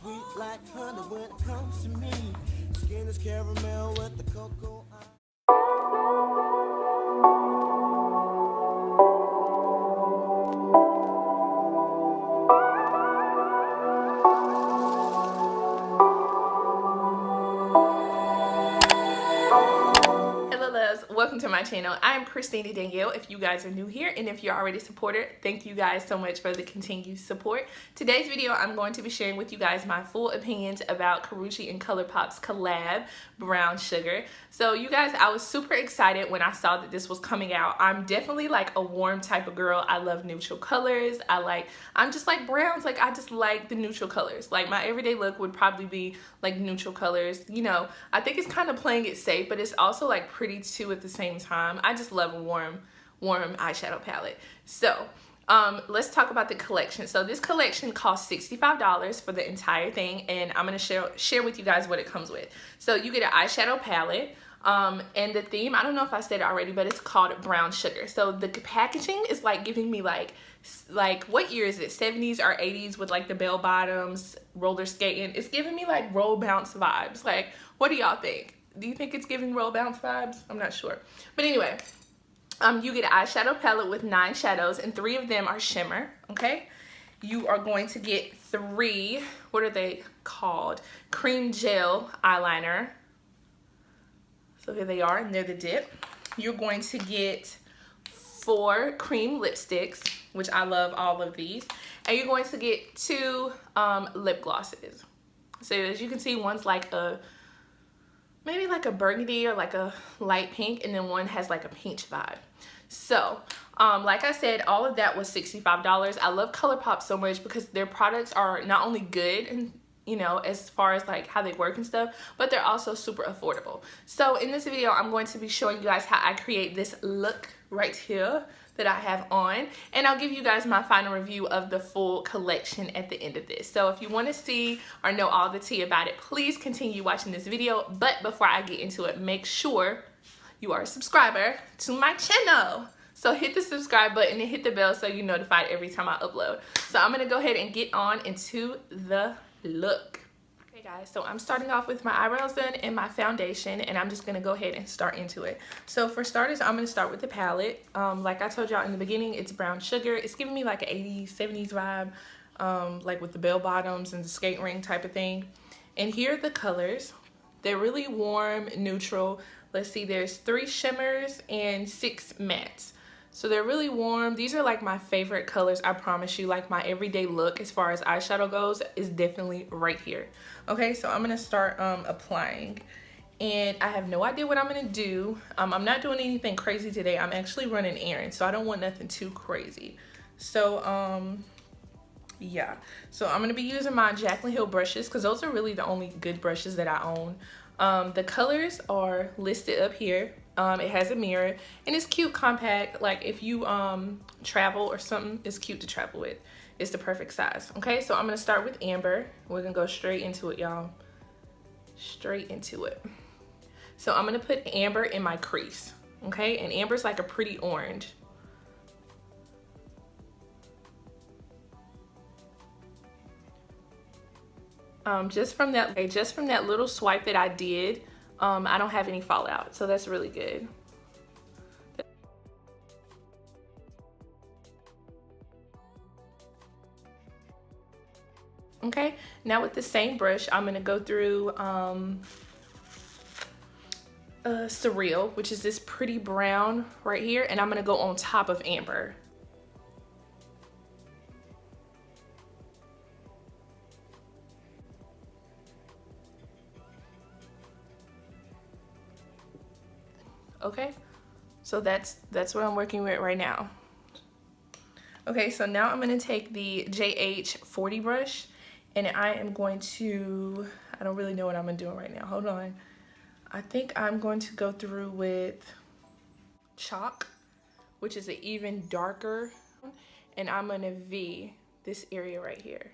Sweet like honey when it comes to me. Skin is caramel with the cocoa. Welcome to my channel. I'm Christina Danielle if you guys are new here, and if you're already a supporter, thank you guys so much for the continued support. Today's video I'm going to be sharing with you guys my full opinions about Karreuche and Colourpop's collab Brown Sugar. So you guys, I was super excited when I saw that this was coming out. I'm definitely like a warm type of girl. I love neutral colors. I'm just like browns. Like I just like the neutral colors. Like my everyday look would probably be like neutral colors. You know, I think it's kind of playing it safe, but it's also like pretty too at the same time. I just love a warm eyeshadow palette. So let's talk about the collection. So this collection costs $65 for the entire thing, and I'm gonna share with you guys what it comes with. So you get an eyeshadow palette, and the theme, I don't know if I said it already, but it's called Brown Sugar. So the packaging is like giving me like what year is it, 70s or 80s, with like the bell bottoms, roller skating. It's giving me like roll bounce vibes. Like, what do y'all think? Do you think it's giving roll bounce vibes? I'm not sure. But anyway, you get an eyeshadow palette with 9 shadows, and 3 of them are shimmer, okay? You are going to get 3, what are they called? Cream gel eyeliner. So here they are, and they're the dip. You're going to get 4 cream lipsticks, which I love all of these. And you're going to get 2 lip glosses. So as you can see, one's like maybe like a burgundy or like a light pink, and then one has like a peach vibe. So like I said, all of that was $65. I love Colourpop so much because their products are not only good and, you know, as far as like how they work and stuff, but they're also super affordable. So in this video, I'm going to be showing you guys how I create this look right here that I have on, and I'll give you guys my final review of the full collection at the end of this. So if you want to see or know all the tea about it, please continue watching this video. But before I get into it, make sure you are a subscriber to my channel. So hit the subscribe button and hit the bell so you're notified every time I upload. So I'm gonna go ahead and get on into the look. Okay guys, so I'm starting off with my eyebrows done and my foundation, and I'm just gonna go ahead and start into it. So for starters, I'm gonna start with the palette. Like I told y'all in the beginning, it's Brown Sugar. It's giving me like an 80s, 70s vibe, like with the bell bottoms and the skate ring type of thing. And here are the colors. They're really warm, neutral. Let's see, there's 3 shimmers and 6 mattes. So they're really warm. These are like my favorite colors, I promise you. Like my everyday look as far as eyeshadow goes is definitely right here. Okay, so I'm gonna start applying. And I have no idea what I'm gonna do. I'm not doing anything crazy today. I'm actually running errands, so I don't want nothing too crazy. So yeah, so I'm gonna be using my Jaclyn Hill brushes because those are really the only good brushes that I own. The colors are listed up here. It has a mirror, and it's cute, compact. Like if you travel or something, it's cute to travel with. It's the perfect size. Okay, so I'm gonna start with amber. We're gonna go straight into it, y'all. Straight into it. So I'm gonna put amber in my crease. Okay, and amber's like a pretty orange. Just from that little swipe that I did, I don't have any fallout, so that's really good. Okay, now with the same brush, I'm gonna go through Surreal, which is this pretty brown right here, and I'm gonna go on top of amber. Okay, so that's what I'm working with right now. Okay, so now I'm gonna take the JH40 brush, and I am going to, I don't really know what I'm doing right now. Hold on. I think I'm going to go through with Chalk, which is an even darker, and I'm gonna V this area right here.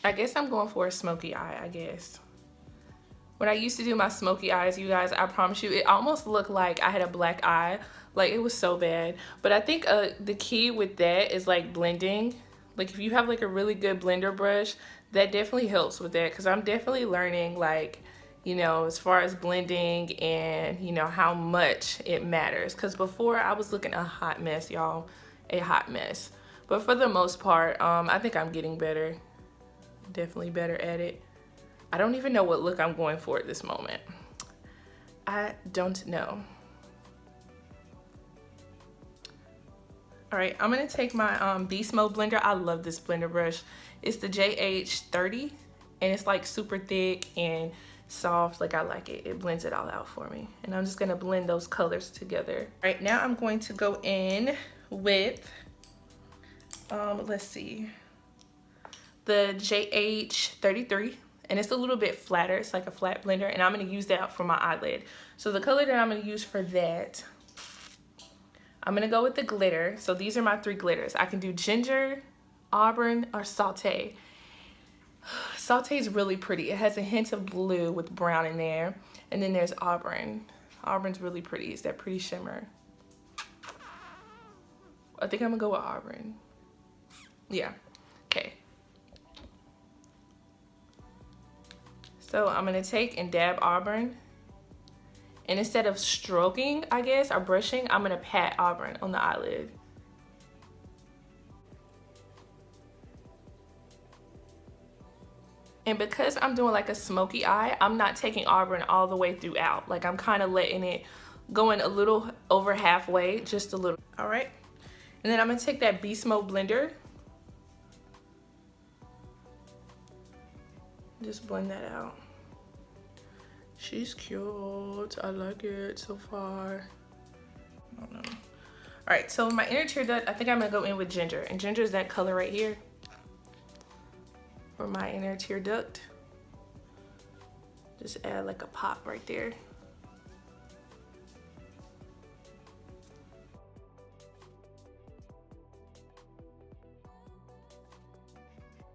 I guess I'm going for a smoky eye, I guess. When I used to do my smoky eyes, you guys, I promise you, it almost looked like I had a black eye. Like, it was so bad. But I think the key with that is like blending. Like, if you have like a really good blender brush, that definitely helps with that, because I'm definitely learning, like, you know, as far as blending and, you know, how much it matters. Because before I was looking a hot mess, y'all, a hot mess. But for the most part, I think I'm getting better. Definitely better at it. I don't even know what look I'm going for at this moment. I don't know. All right, I'm gonna take my Beast Mode blender. I love this blender brush. It's the JH30, and it's like super thick and soft. Like, I like it. It blends it all out for me. And I'm just gonna blend those colors together. All right, now I'm going to go in with, let's see, the JH33. And it's a little bit flatter. It's like a flat blender, and I'm gonna use that for my eyelid. So the color that I'm gonna use for that, I'm gonna go with the glitter. So these are my 3 glitters. I can do ginger, auburn, or saute. Saute is really pretty. It has a hint of blue with brown in there. And then there's auburn. Auburn's really pretty. It's that pretty shimmer. I think I'm gonna go with auburn. Yeah, okay. So I'm gonna take and dab auburn. And instead of stroking, I guess, or brushing, I'm gonna pat auburn on the eyelid. And because I'm doing like a smoky eye, I'm not taking auburn all the way throughout. Like, I'm kind of letting it go in a little over halfway, just a little. All right. And then I'm gonna take that Beast Mode blender. Just blend that out. She's cute. I like it so far. I don't know. All right, so my inner tear duct, I think I'm gonna go in with ginger. And ginger is that color right here for my inner tear duct. Just add like a pop right there.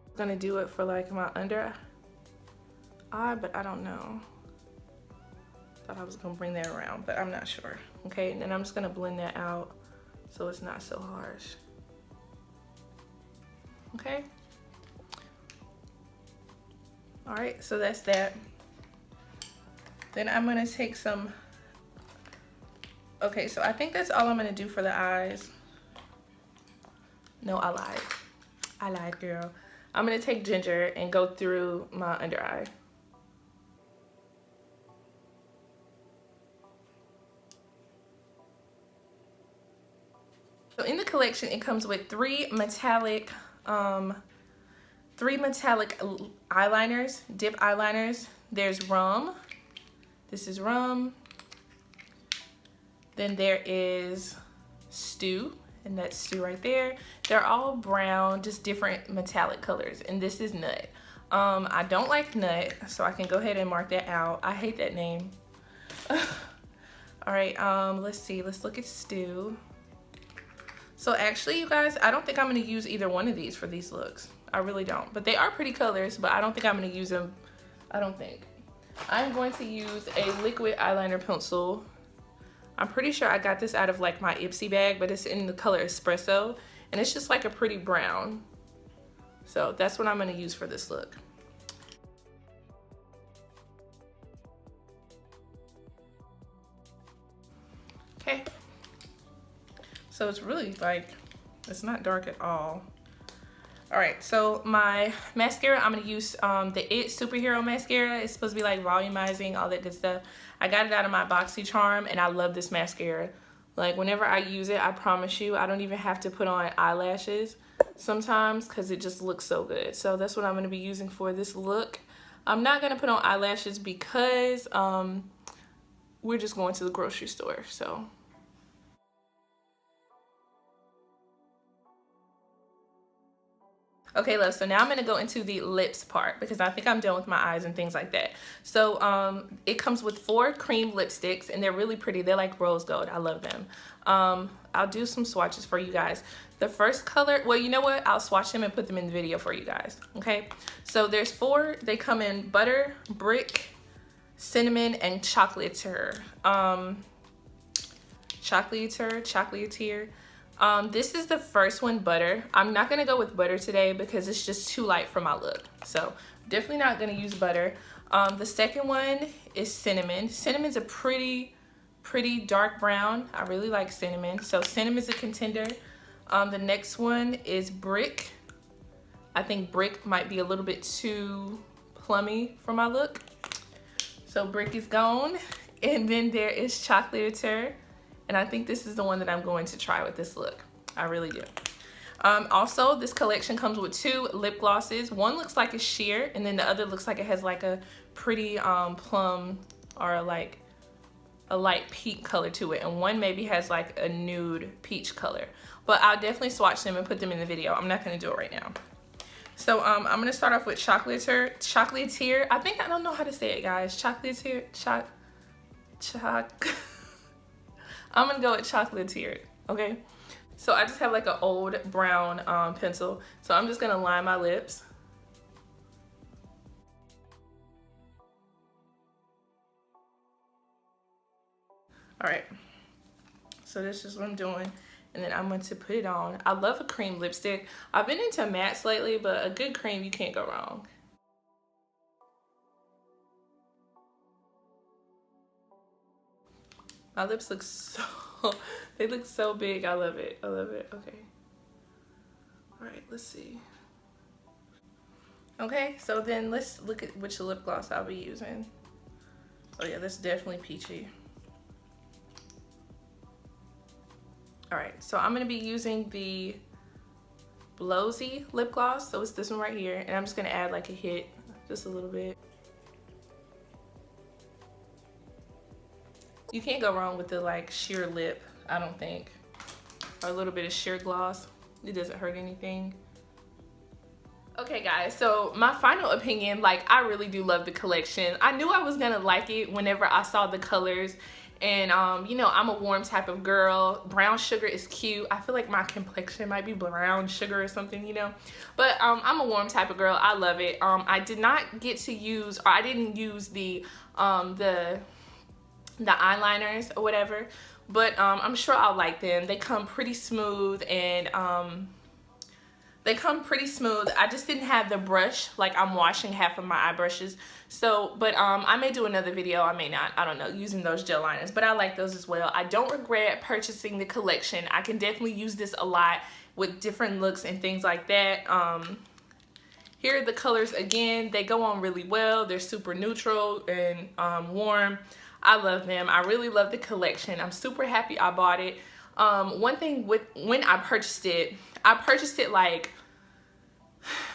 I'm gonna do it for like my under eye, but I don't know. Thought I was gonna bring that around, but I'm not sure. Okay, and then I'm just gonna blend that out so it's not so harsh. Okay. All right, so that's that. Then I'm gonna take some, okay, so I think that's all I'm gonna do for the eyes. No, I lied. I lied, girl. I'm gonna take ginger and go through my under eye. So in the collection, it comes with 3 metallic eyeliners, dip eyeliners. There's rum. This is rum. Then there is stew, and that's stew right there. They're all brown, just different metallic colors, and this is nut. I don't like nut, so I can go ahead and mark that out. I hate that name. All right, let's see. Let's look at stew. So actually, you guys, I don't think I'm gonna use either one of these for these looks. I really don't. But they are pretty colors, but I don't think I'm gonna use them. I don't think. I'm going to use a liquid eyeliner pencil. I'm pretty sure I got this out of like my Ipsy bag, but it's in the color espresso, and it's just like a pretty brown. So that's what I'm gonna use for this look. Okay. So it's really like, it's not dark at all. All right, so my mascara, I'm gonna use the It Superhero Mascara. It's supposed to be like volumizing, all that good stuff. I got it out of my BoxyCharm, and I love this mascara. Like, whenever I use it, I promise you, I don't even have to put on eyelashes sometimes because it just looks so good. So that's what I'm gonna be using for this look. I'm not gonna put on eyelashes because we're just going to the grocery store, so. Okay, love, so now I'm gonna go into the lips part because I think I'm done with my eyes and things like that. So it comes with 4 cream lipsticks, and they're really pretty. They're like rose gold. I love them. I'll do some swatches for you guys. The first color, well, you know what? I'll swatch them and put them in the video for you guys, okay? So there's 4. They come in butter, brick, cinnamon and chocolatier. Chocolatier. This is the first one, butter. I'm not gonna go with butter today because it's just too light for my look. So definitely not gonna use butter. The second one is cinnamon. Cinnamon's a pretty dark brown. I really like cinnamon. So cinnamon's a contender. The next one is brick. I think brick might be a little bit too plummy for my look. So brick is gone. And then there is chocolatier. And I think this is the one that I'm going to try with this look. I really do. Also, this collection comes with 2 lip glosses. One looks like it's sheer, and then the other looks like it has like a pretty plum or like a light peach color to it. And one maybe has like a nude peach color. But I'll definitely swatch them and put them in the video. I'm not gonna do it right now. So I'm gonna start off with chocolatier. I think I don't know how to say it, guys. Chocolatier, I'm gonna go with chocolatier, okay? So I just have like an old brown pencil. So I'm just gonna line my lips. All right, so this is what I'm doing. And then I'm going to put it on. I love a cream lipstick. I've been into mattes lately, but a good cream, you can't go wrong. My lips look so, they look so big. I love it. I love it. Okay. All right, let's see. Okay, so then let's look at which lip gloss I'll be using. Oh yeah, that's definitely peachy. All right, so I'm gonna be using the Blowsy lip gloss. So it's this one right here. And I'm just gonna add like a hit, just a little bit. You can't go wrong with the like sheer lip, I don't think. Or a little bit of sheer gloss. It doesn't hurt anything. Okay guys, so my final opinion, like I really do love the collection. I knew I was gonna like it whenever I saw the colors. And you know, I'm a warm type of girl. Brown sugar is cute. I feel like my complexion might be brown sugar or something, you know. But I'm a warm type of girl. I love it. I did not get to use, or I didn't use the eyeliners or whatever. But I'm sure I'll like them. They come pretty smooth and I just didn't have the brush, like I'm washing half of my eye brushes. So, but I may do another video, I may not, I don't know, using those gel liners, but I like those as well. I don't regret purchasing the collection. I can definitely use this a lot with different looks and things like that. Here are the colors again. They go on really well. They're super neutral and warm. I love them. I really love the collection. I'm super happy I bought it. One thing with when I purchased it like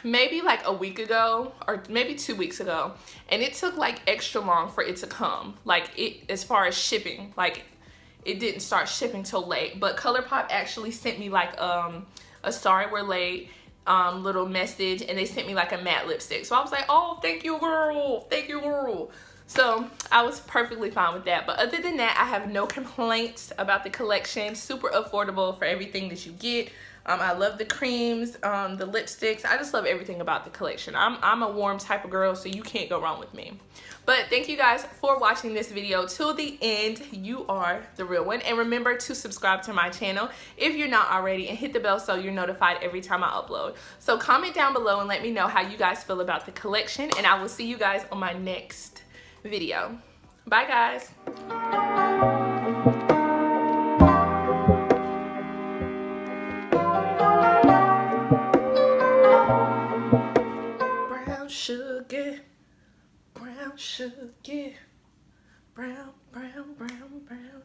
maybe like a week ago or maybe 2 weeks ago, and it took like extra long for it to come, like it, as far as shipping, like it didn't start shipping till late. But Colourpop actually sent me like a sorry we're late little message, and they sent me like a matte lipstick. So I was like, oh, thank you girl, thank you girl. So I was perfectly fine with that. But other than that, I have no complaints about the collection. Super affordable for everything that you get. I love the creams, the lipsticks. I just love everything about the collection. I'm a warm type of girl, so you can't go wrong with me. But thank you guys for watching this video till the end. You are the real one. And remember to subscribe to my channel if you're not already, and hit the bell so you're notified every time I upload. So comment down below and let me know how you guys feel about the collection, and I will see you guys on my next video. Bye guys. Brown sugar, brown, brown, brown, brown.